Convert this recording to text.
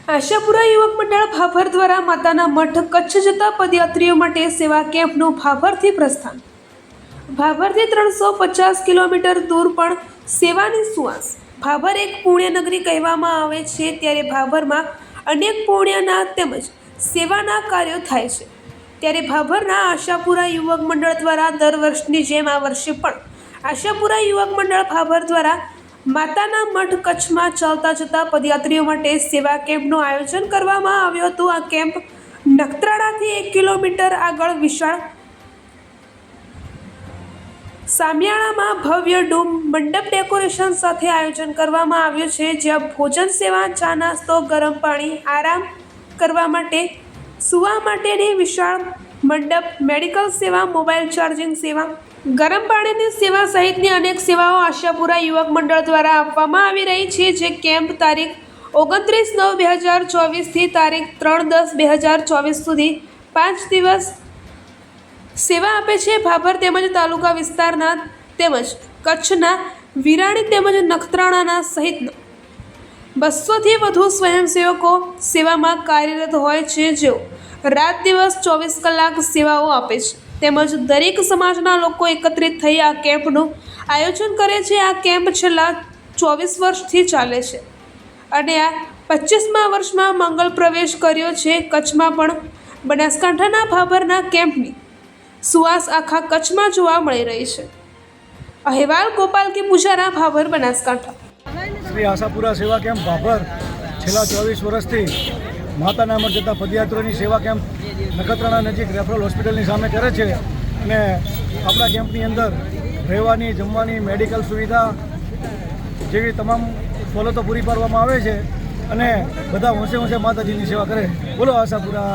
આશાપુરા યુવક મંડળ ભાભર દ્વારા માતાના મઠ કચ્છ જતા પદયાત્રીઓ માટે સેવા કેમ્પનું ભાભરથી પ્રસ્થાન। ભાભરથી 350 કિલોમીટર દૂર પણ સેવાની સુવાસ। ભાભર એક પુણ્યનગરી કહેવામાં આવે છે, ત્યારે ભાભરમાં અનેક પુણ્યના તેમજ સેવાના કાર્યો થાય છે। ત્યારે ભાભરના આશાપુરા યુવક મંડળ દ્વારા દર વર્ષની જેમ આ વર્ષે પણ આશાપુરા યુવક મંડળ ભાભર દ્વારા માતાના મઠ કચ્છમાં ચાલતા જતા પદયાત્રીઓ માટે સેવા કેમ્પનું આયોજન કરવામાં આવ્યું હતું। આ કેમ્પ નખત્રાણાથી 1 કિલોમીટર આગળ વિશાળ સામિયાણામાં ભવ્ય ડૂમ મંડપ ડેકોરેશન સાથે આયોજન કરવામાં આવ્યું છે, જ્યાં ભોજન સેવા, ચા નાસ્તો, ગરમ પાણી, આરામ કરવા માટે, સૂવા માટેની વિશાળ મંડપ, મેડિકલ સેવા, મોબાઈલ ચાર્જિંગ સેવા, ગરમ પાણીની સેવા સહિતની અનેક સેવાઓ આશાપુરા યુવક મંડળ દ્વારા આપવામાં આવી રહી છે। જે કેમ્પ તારીખ 29/9/2024 થી તારીખ 3/10/2024 સુધી 5 દિવસ સેવા આપે છે। ભાભર તેમજ તાલુકા વિસ્તારના તેમજ કચ્છના વિરાણી તેમજ નખત્રાણાના સહિતના 200થી વધુ સ્વયંસેવકો સેવામાં કાર્યરત હોય છે, જેઓ રાત દિવસ 24 કલાક સેવાઓ આપે છે તેમજ દરેક સમાજના લોકો એકત્રિત થઈ આ કેમ્પનું આયોજન કરે છે। આ કેમ્પ છેલ્લા 24 વર્ષથી ચાલે છે અને આ 25મા વર્ષમાં મંગળ પ્રવેશ કર્યો છે। કચ્છમાં પણ બનાસકાંઠાના ભાભરના કેમ્પની સુવાસ આખા કચ્છમાં જોવા મળી રહી છે। અહેવાલ ગોપાલ કે પૂજારા, ભાભર, બનાસકાંઠા। શ્રી આશાપુરા સેવા કેમ્પ ભાભર છેલ્લા 24 વર્ષથી માતાના મઠ જતા પદયાત્રીઓની સેવા કેમ્પ નખત્રાણા નજીક રેફરલ હોસ્પિટલની સામે કરે છે અને આપણા કેમ્પની અંદર રહેવાની, જમવાની, મેડિકલ સુવિધા જેવી તમામ સવલતો પૂરી પાડવામાં આવે છે અને બધા હોંશે હોંશે માતાજીની સેવા કરે। બોલો આશાપુરા।